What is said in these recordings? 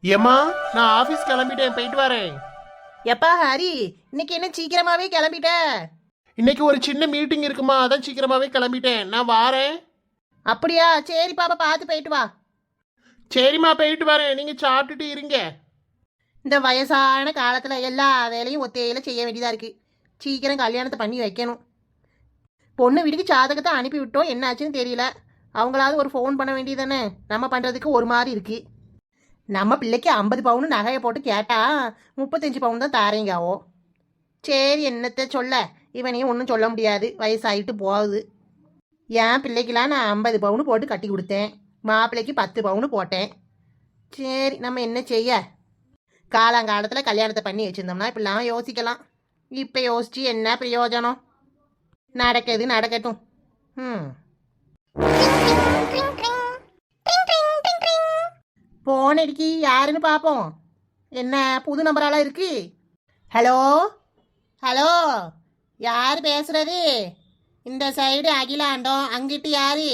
ஏம்மா, நான் ஆபீஸ் கிளம்பிட்டேன், போயிட்டு வரேன். எப்பா ஹரி, இன்னைக்கு என்ன சீக்கிரமாவே கிளம்பிட்ட? இன்னைக்கு ஒரு சின்ன மீட்டிங் இருக்குமா, அதான் சீக்கிரமாவே கிளம்பிட்டேன். நான் வாரேன். அப்படியா? சரி பாப்பா, பார்த்து போயிட்டு வா. சரிம்மா, போயிட்டு வரேன். நீங்க சாப்பிட்டுட்டு இருங்க. இந்த வயசான காலத்துல எல்லா வேலையும் ஒத்தையில செய்ய வேண்டியதா இருக்கு. சீக்கிரம் கல்யாணத்தை பண்ணி வைக்கணும். பொண்ணு வீட்டுக்கு ஜாதகத்தை அனுப்பி விட்டோம், என்ன ஆச்சுன்னு தெரியல. அவங்களாவது ஒரு ஃபோன் பண்ண வேண்டியதானே? நம்ம பண்றதுக்கு ஒரு மாதிரி இருக்கு. நம்ம பிள்ளைக்கு 50 பவுன் நகையை போட்டு கேட்டா 35 பவுன் தான் தாரேங்காவோ. சரி, என்னத்தை சொல்ல, இவனையும் ஒன்றும் சொல்ல முடியாது, வயசாயிட்டு போகுது. என் பிள்ளைக்கெல்லாம் நான் 50 பவுன் போட்டு கட்டி கொடுத்தேன், மாப்பிள்ளைக்கு 10 பவுன் போட்டேன். சரி, நம்ம என்ன செய்ய? காலங்காலத்தில் கல்யாணத்தை பண்ணி வச்சுருந்தோம்னா இப்படிலாம் யோசிக்கலாம். இப்போ யோசிச்சு என்ன பிரயோஜனம்? நடக்குது நடக்கட்டும். போன் அடிக்கி, யாருன்னு பார்ப்போம். என்ன புது நம்பராலாம் இருக்கு? ஹலோ ஹலோ, யார் பேசுறது? இந்த சைடு அகிலாண்டம், அங்கிட்டு யாரு?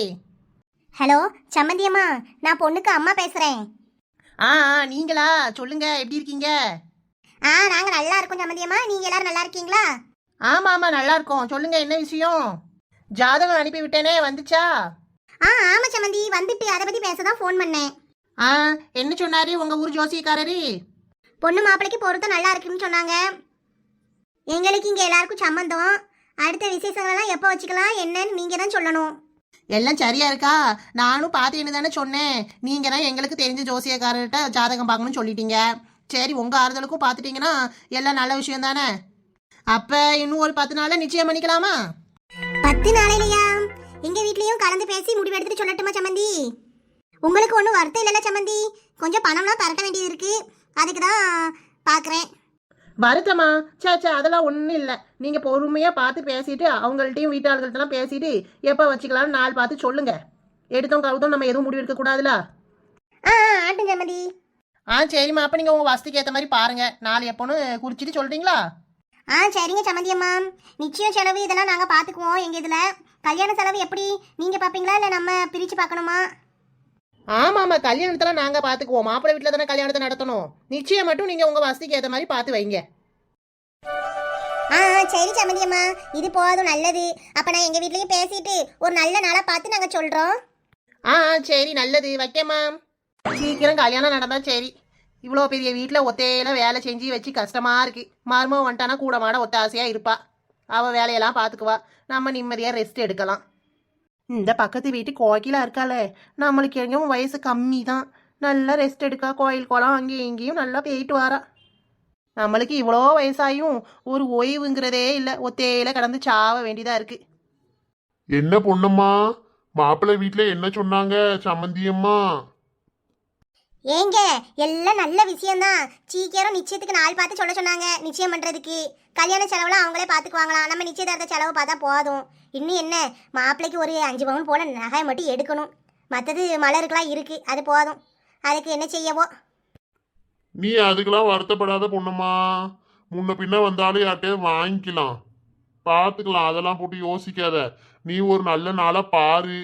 ஹலோ சம்மந்தியம்மா, நான் பொண்ணுக்கு அம்மா பேசுகிறேன். ஆ நீங்களா? சொல்லுங்க, எப்படி இருக்கீங்க? நாங்கள் நல்லா இருக்கோம் சம்மந்தியம்மா, நீங்கள் எல்லாரும் நல்லா இருக்கீங்களா? ஆமாம் ஆமாம், நல்லா இருக்கோம். சொல்லுங்க, என்ன விஷயம்? ஜாதகம் அனுப்பி விட்டேனே, வந்துச்சா? ஆமாம் சம்மந்தி, வந்துட்டு அதை பற்றி பேச தான் ஃபோன் பண்ணேன். என்ன சொன்னாரு உங்க ஊர் ஜோசியக்காரரு? பொண்ணு மாப்பிள்ளைக்கு பொருத்தம் நல்லா இருக்குன்னு சொன்னாங்க. எங்களுக்கு இங்கே எல்லாருக்கும் சம்மந்தம். அடுத்த விசேஷங்களெல்லாம் எப்போ வச்சுக்கலாம் என்னன்னு நீங்கள் தான் சொல்லணும். எல்லாம் சரியா இருக்கா? நானும் பார்த்தேன்னு தானே சொன்னேன். நீங்க தான் எங்களுக்கு தெரிஞ்ச ஜோசியக்காரர்கிட்ட ஜாதகம் பார்க்கணும்னு சொல்லிட்டீங்க. சரி, உங்க ஆறுதலுக்கும் பார்த்துட்டீங்கன்னா எல்லாம் நல்ல விஷயம் தானே. அப்ப இன்னும் ஒரு 10 நாள்ல நிச்சயம் பண்ணிக்கலாமா? 10 நாளையிலையா? எங்க வீட்லயும் கலந்து பேசி முடிவு எடுத்துட்டு சொல்லட்டுமா சம்மந்தி? உங்களுக்கு ஒன்றும் வருத்தம் இல்லைல்ல சம்மந்தி? கொஞ்சம் பணம்லாம் பரட்ட வேண்டியது இருக்கு, அதுக்கு தான் பார்க்குறேன். வருத்தமா? சே, அதெல்லாம் ஒன்றும் இல்லை. நீங்கள் பொறுமையாக பார்த்து பேசிட்டு அவங்கள்ட்டையும் வீட்டாளர்கள்ட்டலாம் பேசிட்டு எப்போ வச்சுக்கலாம்னு நாள் பார்த்து சொல்லுங்க. எடுத்தோம் கவுத்தோம் நம்ம எதுவும் முடிவு எடுக்கக்கூடாதுல. ஆட்டும் சம்மந்தி. சரிம்மா, அப்போ நீங்கள் உங்கள் வசதிக்கு ஏற்ற மாதிரி பாருங்கள். நாள் எப்போன்னு குறிச்சிட்டு சொல்கிறீங்களா? சரிங்க சம்மந்தி அம்மா. நிச்சயம் செலவு இதெல்லாம் நாங்கள் பார்த்துக்குவோம். எங்கள் இதில் கல்யாண செலவு எப்படி நீங்கள் பார்ப்பீங்களா இல்லை நம்ம பிரித்து பார்க்கணுமா? ஆமாம், கல்யாணத்தெல்லாம் நாங்கள் பார்த்துக்குவோம். மாப்பிள்ளை வீட்டில் தானே கல்யாணத்தை நடத்தணும். நிச்சயம் மட்டும் நீங்கள் உங்கள் வசதிக்கு ஏற்ற மாதிரி பார்த்து வைங்க. சரி சம்மந்தி அம்மா, இது போதும், நல்லது. அப்போ நான் எங்கள் வீட்லேயும் பேசிட்டு ஒரு நல்ல நாளாக பார்த்து நாங்கள் சொல்கிறோம். சரி, நல்லது. வைக்கம்மா. சீக்கிரம் கல்யாணம் நடந்தா சரி. இவ்வளோ பெரிய வீட்டில் ஒத்தையில வேலை செஞ்சு வச்சு கஷ்டமாக இருக்கு. மருமக வந்துட்டானா கூட மாட ஒத்தாசையாக இருப்பா. அவள் வேலையெல்லாம் பார்த்துக்குவா, நம்ம நிம்மதியாக ரெஸ்ட் எடுக்கலாம். இந்த பக்கத்து வீட்டு கோகிலா இருக்காளே, நம்மளுக்கு எங்கேயும் வயசு கம்மி தான், நல்லா ரெஸ்ட் எடுக்கா. கோயில் குளம் அங்கேயும் இங்கேயும் நல்லா போயிட்டு வாரா. நம்மளுக்கு இவ்வளோ வயசாயும் ஒரு ஓய்வுங்கிறதே இல்லை, ஒத்தையில கடந்து சாவ வேண்டியதாக இருக்கு. என்ன பொண்ணுமா, மாப்பிள்ளை வீட்டுல என்ன சொன்னாங்க சம்மந்தியம்மா? ஏங்க, எல்லாம் நல்ல விஷயம்தான். சீக்கிரம் நிச்சயத்துக்கு நாள் பார்த்து சொல்ல சொன்னாங்க. நிச்சயம் பண்ணுறதுக்கு கல்யாண செலவுலாம் அவங்களே பார்த்துக்குவாங்களாம். நம்ம நிச்சயதார்த்த செலவு பார்த்தா போதும். இன்னும் என்ன, மாப்பிள்ளைக்கு ஒரு 5 பவுன் போல நகை மட்டும் எடுக்கணும். மற்றது மலருக்கெல்லாம் இருக்குது, அது போதும். அதுக்கு என்ன செய்யவோ? நீ அதுக்கெல்லாம் வருத்தப்படாத பொண்ணுமா. முன்ன பின்ன வந்தாலும் யார்கிட்டயும் வாங்கிக்கலாம், பார்த்துக்கலாம். அதெல்லாம் போட்டு யோசிக்காத. நீ ஒரு நல்ல நாளா பாரு,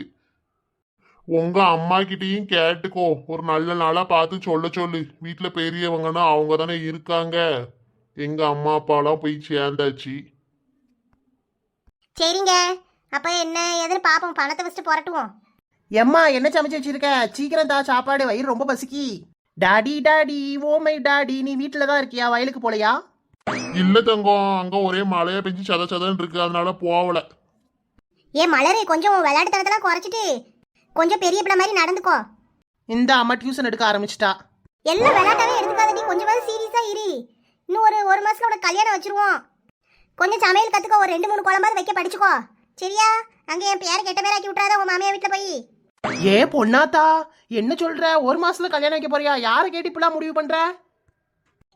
உங்க அம்மா கிட்டயும் கேட்டுக்கோ. ஒரு நல்ல நாளா பார்த்து சொல்ல சொல்லு. வீட்டுல பெரியவங்கன்னா அவங்க தானே இருக்காங்க. எங்க அம்மா அப்பாலாம் போய் சேர்ந்தாச்சு. சரிங்க, அப்போ என்ன ஏதுன்னு பார்ப்போம். பணத்தை ஃபஸ்ட்டு புரட்டுவோம். எம்மா, என்ன சமைச்சு வச்சிருக்க? சீக்கிரம் தா, சாப்பாடு, வயிறு ரொம்ப பசிக்கி. Daddy daddy, oh my daddy, நீ வீட்டில் தான் இருக்கியா? வயலுக்கு போலையா? இல்ல தங்கம், அங்க ஒரே மழையா பெஞ்சு சதன்னு இருக்கு, அதனால போகல. ஏன் மலரு, கொஞ்சம் விளையாட்டுத்தனத்தெல்லாம் குறைச்சிட்டு கொஞ்சம் பெரிய பிள்ளை மாதிரி நடந்துக்கோ. இந்த அம்மா டியூஷன் எடுக்க ஆரம்பிச்சிட்டா. எல்லாம் விளையாட்டாவே எடுத்துக்காத, நீ கொஞ்சமாவது சீரியஸாக இரு. இன்னும் ஒரு மாதத்துல உனக்கு கல்யாணம் வச்சிருவோம். கொஞ்சம் சமையல் கற்றுக்கோ, ஒரு 2-3 குழம்பாவது வைக்க படிச்சுக்கோ, சரியா? அங்கே என் பேரை கெட்ட பேராக்கி விட்றாத உன் மாமியா வீட்டில் போய். ஏ பொண்ணாத்தா, என்ன சொல்ற? 1 மாசத்துல கல்யாணம் வைக்க போறியா? யாரை கேட்டு இப்பெல்லாம் முடிவு பண்ற?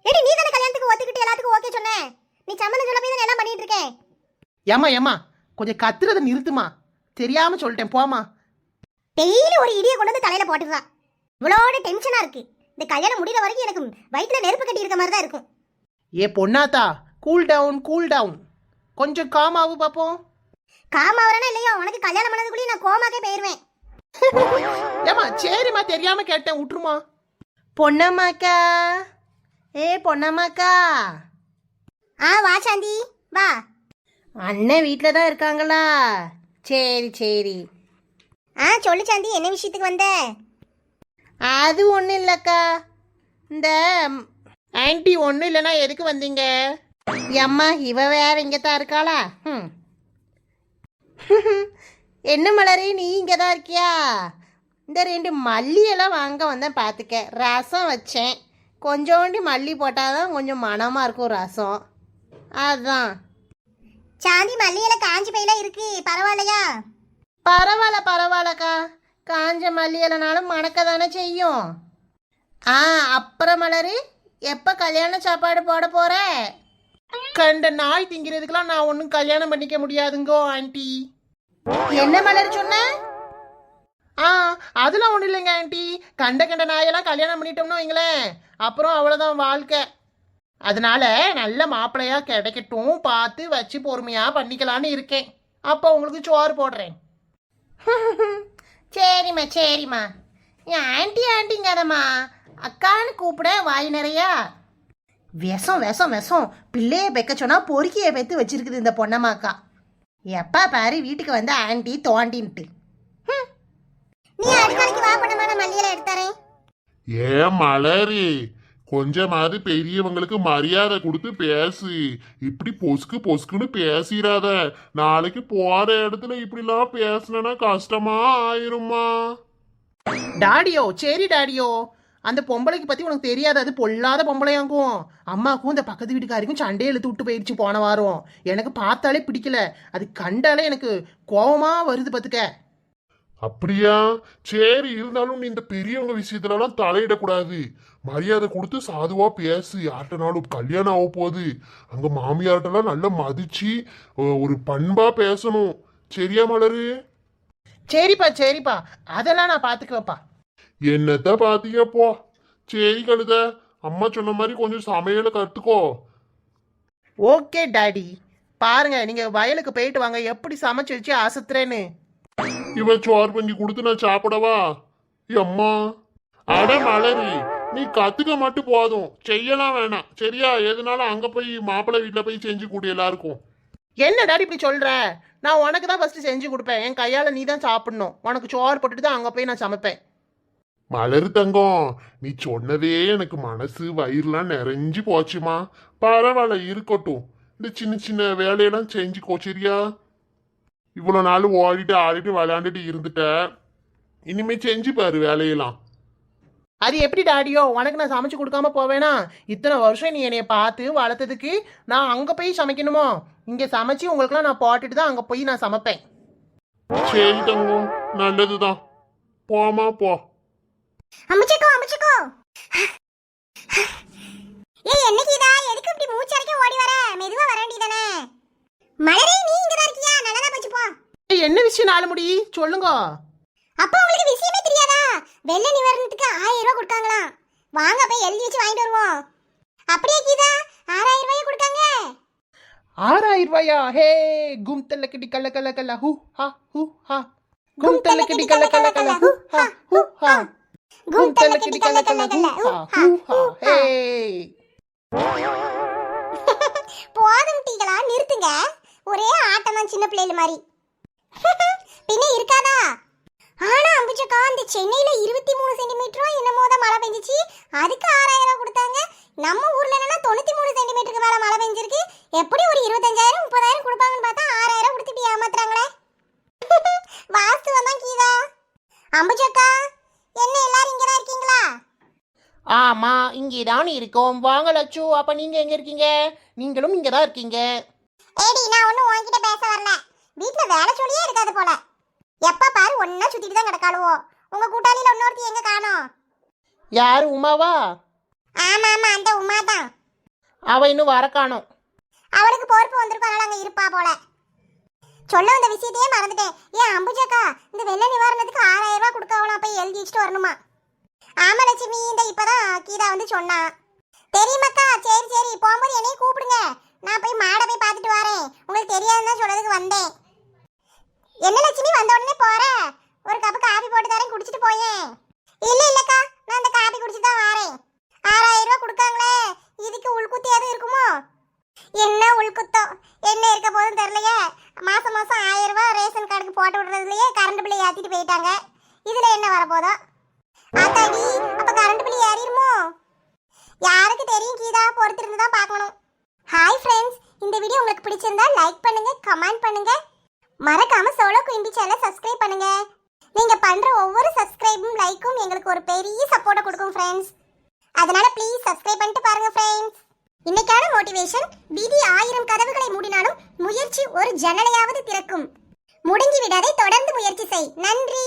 ஏடி, நீ தானே கல்யாணத்துக்கு ஒத்துக்கிட்டு எல்லாத்துக்கும் ஓகே சொன்னேன். நீ சம்மந்தம் சொல்ல போய் தான் எல்லாம் பண்ணிட்டு இருக்கேன். ஏமா கொஞ்சம் கத்துறதை நிறுத்துமா. தெரியாம சொல்லிட்டேன், போமா. டெய்லி ஒரு இடியை கொண்டு வந்து தலையில போட்டுடுறா. இவ்வளோட டென்ஷனா இருக்கு. இந்த கல்யாணம் முடிகிற வரைக்கும் எனக்கு வயிற்றுல நெருப்பு கட்டி இருக்க மாதிரி தான் இருக்கும். ஏ பொண்ணாத்தா, கூல் டவுன். கொஞ்சம் காமாவு பார்ப்போம். காமாவரனா இல்லையோ, உனக்கு கல்யாணம் பண்ணதுக்குள்ளேயும் நான் கோமாக்கே போயிருவேன். ஏமா சரிம்மா, தெரியாம கேட்டேன், விட்டுருமா. பொன்னம்மாக்கா, பொன்னம்மாக்கா. வா சாந்தி வா. அண்ணன் வீட்டில் தான் இருக்காங்களா? சரி சரி. சொல்லு சாந்தி, என்ன விஷயத்துக்கு வந்த? அது ஒன்றும் இல்லைக்கா. இந்த ஆன்ட்டி ஒன்றும் இல்லைன்னா எதுக்கு வந்தீங்க? அம்மா இவ வேற இங்கே தான் இருக்காளா? என்ன மலரே, நீ இங்கே தான் இருக்கியா? இந்த 2 மல்லியெல்லாம் வாங்க வந்தேன் பார்த்துக்க. ரசம் வச்சேன். கொஞ்சோண்டி மல்லி போட்டால் தான் கொஞ்சம் மணமாக இருக்கும் ரசம். அதான். சாந்தி, மல்லியில காஞ்சி பையில இருக்கு, பரவாயில்லையா? பரவாயில்லக்கா. காஞ்ச மல்லியலைனாலும் மணக்க தானே செய்யும். அப்புறம் மலரு, எப்போ கல்யாண சாப்பாடு போட போற? கண்ட நாய் திங்கிறதுக்கெல்லாம் நான் ஒன்றும் கல்யாணம் பண்ணிக்க முடியாதுங்கோ ஆண்டி. என்ன மலர் சொன்ன? அதெல்லாம் ஒன்றும் இல்லைங்க ஆண்டி. கண்ட நாயெல்லாம் கல்யாணம் பண்ணிட்டோம்னு வைங்களேன், அப்புறம் அவ்வளோதான் வாழ்க்கை. அதனால நல்ல மாப்பிள்ளையா கிடைக்கட்டும், பார்த்து வச்சு பொறுமையாக பண்ணிக்கலான்னு இருக்கேன். அப்போ உங்களுக்கு சோறு போடுறேன். சரிம்மா. என் ஆண்டிங்காதம்மா, அக்கான்னு கூப்பிட வாய் நிறையா. விஷம் பிள்ளைய பெக்க சொன்னா பொறுக்கியை பெற்று வச்சிருக்குது இந்த பொன்னம்மாக்கா. எப்பா பாரு வீட்டுக்கு வந்து ஆண்டி தோண்டின்ட்டு. நீ அடுத்த வா பொண்ணம்மா, நான் மல்லியில எடுத்துறேன். மலரு, கொஞ்சமாவது பெரியவங்களுக்கு மரியாதை கொடுத்து பேசு. இப்படி பொசுக்குன்னு பேசிடாத. நாளைக்கு போற இடத்துல இப்படிலாம் பேசினா கஷ்டமா ஆயிருமா? டாடியோ, சரி டாடியோ. அந்த பொம்பளைக்கு பத்தி உனக்கு தெரியாது, அது பொல்லாத பொம்பளையாக்கும். அம்மாக்கும் இந்த பக்கத்து வீட்டுக்காரிக்கும் சண்டையை இழுத்து விட்டு போயிடுச்சு போன வாரம். எனக்கு பார்த்தாலே பிடிக்கல, அது கண்டாலே எனக்கு கோபமா வருது பத்துக்க. அப்படியா? சரி, இருந்தாலும் நீ இந்த பெரியவங்க விஷயத்துலலாம் தலையிடக்கூடாது. மரியாதை கொடுத்து சாதுவா பேசு. யார்கிட்டனாலும் கல்யாணம் ஆக போகுது, அங்க மாமியார்ட்டெல்லாம் நல்லா மதிச்சு ஒரு பண்பா பேசணும். சரியா மலரு? சரிப்பா, அதெல்லாம் நான் பாத்துக்குவேப்பா. என்னத்த பாத்தீங்க போ. சரி கழுத, அம்மா சொன்ன மாதிரி கொஞ்சம் சமையலை கத்துக்கோ. Okay daddy. பாருங்க, நீங்க வயலுக்கு போயிட்டு வாங்க, எப்படி சமைச்சு வச்சு ஆசத்துறேன்னு. இவன் சோறு பண்ணி கொடுத்து நான் சாப்பிடவா? அம்மா, அட மலரி, நீ கத்துக்க மட்டும் போதும், செய்யலாம் வேணாம். சரியா? எதுனாலும் அங்க போய் மாப்பிள்ளை வீட்டுல போய் செஞ்சு கூடி எல்லாருக்கும். என்ன டாடி இப்படி சொல்ற? நான் உனக்கு தான் ஃபர்ஸ்ட் செஞ்சு கொடுப்பேன். என் கையால நீ தான் சாப்பிடணும். உனக்கு சோறு போட்டுட்டு தான் அங்க போய் நான் சமைப்பேன். மலரு தங்கம், நீ சொன்னதே எனக்கு மனசு வயிறுலாம் நிறைஞ்சு போச்சுமா. பரவாயில்ல, இருக்கட்டும். இந்த சின்ன வேலையெல்லாம் செஞ்சுக்கோ. சரியா? இவ்வளோ நாள் ஓடிட்டு ஆடிட்டு விளையாண்டுட்டு இருந்துட்ட, இனிமே செஞ்சு பாரு வேலையெல்லாம். அது எப்படி டாடியோ, உனக்கு நான் சமைச்சு கொடுக்காம போவேனா? இத்தனை வருஷம் நீ என்னைய பார்த்து வளர்த்ததுக்கு நான் அங்க போய் சமைக்கணுமோ? இங்க சமைச்சு உங்களுக்குலாம் நான் போட்டுட்டு தான் அங்க போய் நான் சமைப்பேன். சரி தங்கம், நல்லதுதான். போமா போ. அம்முச்சிக்கோ. என்னைக்கு இதா? எதுக்கு இப்படி மூச்சரைக்க ஓடி வர? மெதுவா வர வேண்டியதானே? மலரே, நீ இங்க தான் இருக்கியா? நல்லதா போச்சு போ. என்ன விஷயம் நாலு முடி சொல்லுங்க. அப்பா, உங்களுக்கு விஷயமே தெரியாதா? வெள்ள நிவாரணத்துக்கு 1000 ரூபாய் கொடுத்தாங்களாம். வாங்க போய் எழுதி வச்சு வாங்கிட்டு வருவோம். அப்படியே கீதா, 6000 ரூபாய் கொடுத்தாங்க. 6000 ரூபாயா? ஹே, கும்தல்ல கிடி கல்ல கல்ல கல்ல ஹூ ஹா ஹூ ஹா. கும்தல்ல கிடி கல்ல கல்ல கல்ல ஹூ ஹா ஹூ ஹா. கும்தல்ல கிடி கல்ல கல்ல ஹூ ஹா ஹூ ஹா. ஹே, போதும் டீகளா, நிறுத்துங்க. ஒரே ஆட்டம் தான் சின்ன பிள்ளைல மாதிரி. பின்ன இருக்காதா? ஆனா அம்புஜக்கா, இந்த சென்னையில 23 சென்டிமீட்டரும் என்னமோ தான் மழை பெஞ்சிச்சு. அதுக்கு 6000 ரூபாய் கொடுத்தாங்க. நம்ம ஊர்ல என்னன்னா 93 சென்டிமீட்டருக்கு மேல மழை பெஞ்சிருக்கு. எப்படி ஒரு 25,000 30,000 கொடுப்பாங்கன்னு பார்த்தா 6000 கொடுத்துட்டு ஏமாத்துறாங்களே. வாஸ்துவம் தான் கீதா. அம்புஜக்கா, என்ன எல்லாரும் இங்க தான் இருக்கீங்களா? ஆமா, இங்கேதான் இருக்கோம். வாங்க லட்சு. அப்ப நீங்க எங்க இருக்கீங்க? நீங்களும் இங்க தான் இருக்கீங்க. ஏடி, நான் ஒன்னும் உன்கிட்ட பேச வரல. வீட்டுல வேலை சொல்லியே இருக்காது போல. எப்ப பாரு ஒன்னா சுத்திட்டு தான் கிடக்காளுவோ. உங்க கூட்டாளியில இன்னொருத்தி எங்க காணோம்? யாரு, உமாவா? ஆமா, அந்த உமா தான். அவ இன்னும் வர காணோம். அவளுக்கு பொறுப்பு வந்திருக்கனால அங்க இருப்பா போல. சொல்ல வந்த விஷயத்தையே மறந்துட்டேன். ஏன் அம்புஜக்கா, இந்த வெள்ள நிவாரணத்துக்கு 6000 ரூபாய் கொடுக்கவலாம், போய் எழுதி வச்சுட்டு வரணுமா? ஆமா லட்சுமி, இந்த இப்பதான் கீதா வந்து சொன்னா. தெரியுமாக்கா? சரி, போகும்போது என்னையும் கூப்பிடுங்க. நான் போய் மாடை போய் பார்த்துட்டு வரேன். உங்களுக்கு தெரியாதுன்னு சொல்றதுக்கு வந்தேன். என்ன லட்சுமி, வந்த உடனே போற? ஒரு கப்பு காபி போட்டு தரேன், குடிச்சிட்டு போயேன். இல்லக்கா, நான் அந்த காபி குடிச்சு தான் வரேன். 6000 ரூபாய் கொடுக்காங்களே, இதுக்கு உள்குத்து எதுவும் இருக்குமோ? என்ன உள்குத்தம் என்ன இருக்க போதும் தெரியலையே. மாசம் மாசம் 1000 ரூபாய் ரேஷன் கார்டுக்கு போட்டு விடுறதுலயே கரண்ட் பில்லை ஏத்திட்டு போயிட்டாங்க. இதுல என்ன வரப்போதோ? ஆத்தாடி, அப்ப கரண்ட் பில் ஏறிடுமோ? யாருக்கு தெரியும் கீதா, பொறுத்திருந்து தான் பார்க்கணும். ஹாய் ஃப்ரெண்ட்ஸ், இந்த வீடியோ உங்களுக்கு பிடிச்சிருந்தா லைக் பண்ணுங்க, கமெண்ட் பண்ணுங்க, மறக்காம சோலோ குயின்பி சேனலை சப்ஸ்கிரைப் பண்ணுங்க. நீங்க பண்ற ஒவ்வொரு சப்ஸ்கிரைபும் லைக்கும் எங்களுக்கு ஒரு பெரிய சப்போர்ட்டை கொடுக்கும் ஃப்ரெண்ட்ஸ். அதனால ப்ளீஸ் சப்ஸ்கிரைப் பண்ணிட்டு பாருங்க ஃப்ரெண்ட்ஸ். இன்னைக்கான மோட்டிவேஷன், விதி 1000 கதவுகளை மூடினாலும் முயற்சி ஒரு ஜன்னலையாவது திறக்கும். முடங்கி விடாதே, தொடர்ந்து முயற்சி செய். நன்றி.